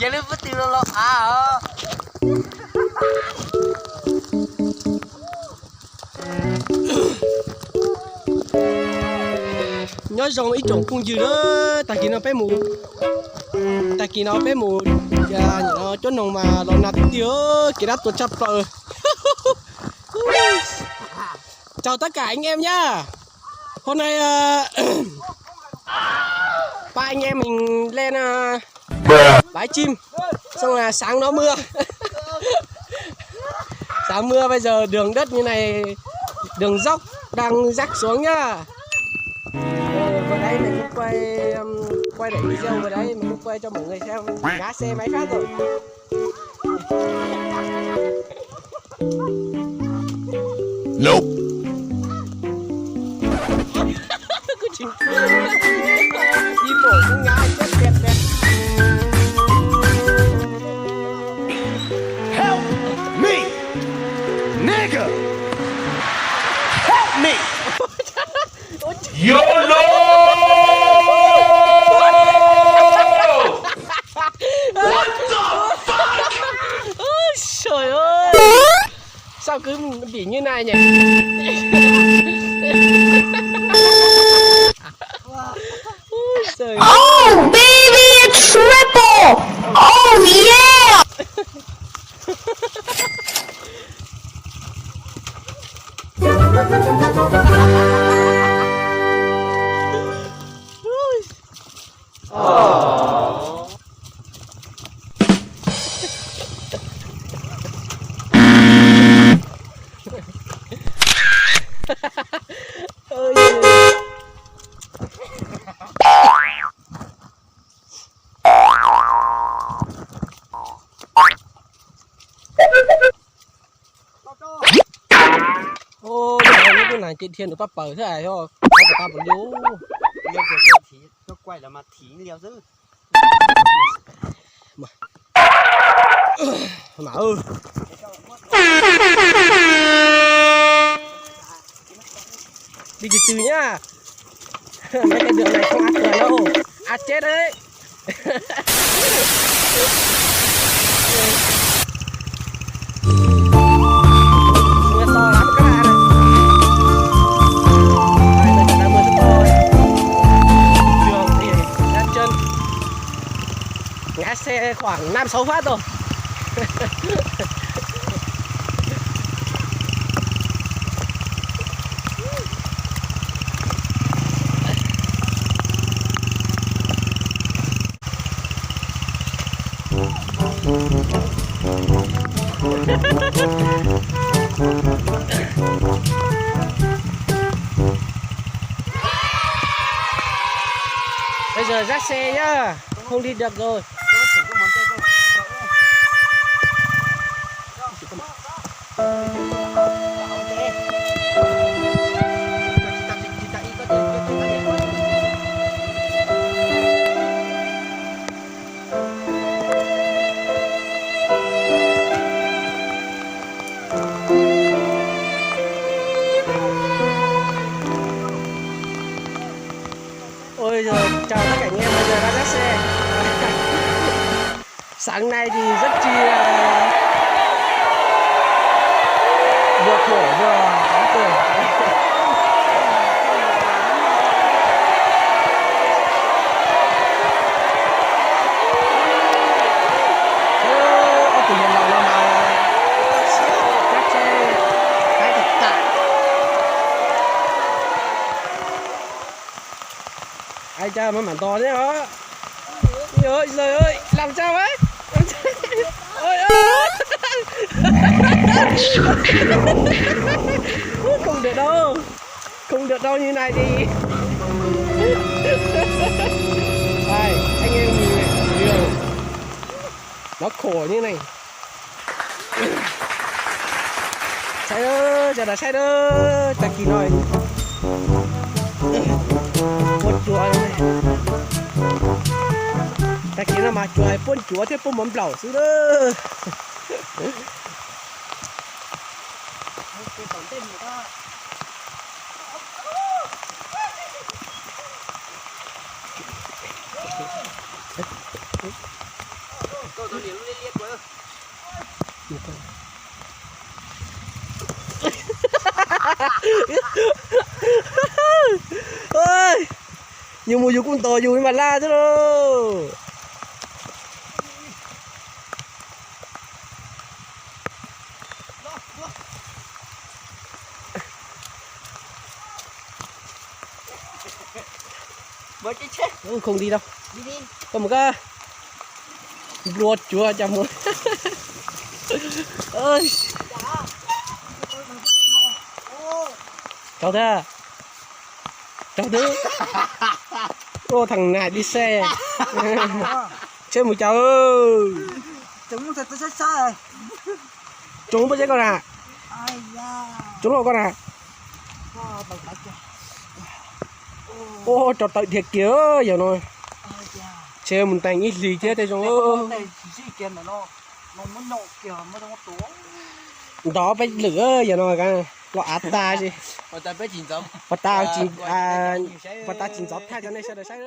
giờ nó mất tiêu lo à nhớ rằng ít trồng cung dừa đó tại vì nó bé mù và nó cho nó mà nó nát tiêu cái đó tôi chấp rồi. Chào tất cả anh em nhá. Hôm nay ba anh em mình lên bãi chim, xong là sáng nó mưa. Sáng mưa bây giờ đường đất như này, đường dốc đang rắc xuống nhá. Vào đây mình cũng quay để video vào đây mình cũng quay cho mọi người xem ngã xe máy khác rồi. Nope. Cứ chỉnh đi bộ cũng ngã chết kẹt kẹt. Help me, nigga. Help me. YOLO. What the fuck? Ôi trời ơi. Sao cứ bị như này nhỉ? Oh baby, it's triple! Oh yeah! Ô, cái này trên thiên của ta bờ thế này thôi, ta bờ liếu, liêu kiểu thì nó quay là mà thí liêu chứ mà ơi, đi từ từ nhá, mấy cái đường này không ăn được đâu, ăn chết đấy. Mưa to lắm các bạn ơi. Đây là mưa rất to. Đường thì ngã chân, ngã xe khoảng 5-6 phát rồi. Bây giờ dắt xe nhá, không đi được rồi. Ôi giờ chào tất cả anh em, bây giờ đang dắt xe. Sáng nay thì rất chi vừa khổ vừa đáng cười. Ông chủ nhân lòng mà dắt xe cái thật tạ. Ai cha mà màn to thế hả? Ôi trời ơi, làm sao ấy? Ôi ơi. Không được đâu. Không được đâu, như này thì đây, anh em nhìn này, đường nó khổ như này. Sai đó, giờ là sai đó. Ta kỳ nói một chùa này. Ta kỳ nó mà chùa hay bốn chùa thế bốn mắm lẩu xứ đó. ơi nhiều mùi cũng to dù mà la chứ đâu mới chết chết không đi đâu đi đi có một cái ruột chua chăm muốn ơi cháu thế cháu thứ ô thằng này đi xe chơi một cháu ơi chúng thật tôi chết rồi chúng với con à ai da chúng rồi con à bằng bạch kìa ô trò tội thiệt kìa giờ rồi ai da chơi một tay ít gì chứ thế chúng đây chỉ kia mà nó muốn nổ kìa nó không có tố đó phải lửa giờ rồi cái lo át ta gì ở tại bé chín giống và ta chỉ và ta chỉ dọc theo cho nên sẽ được sai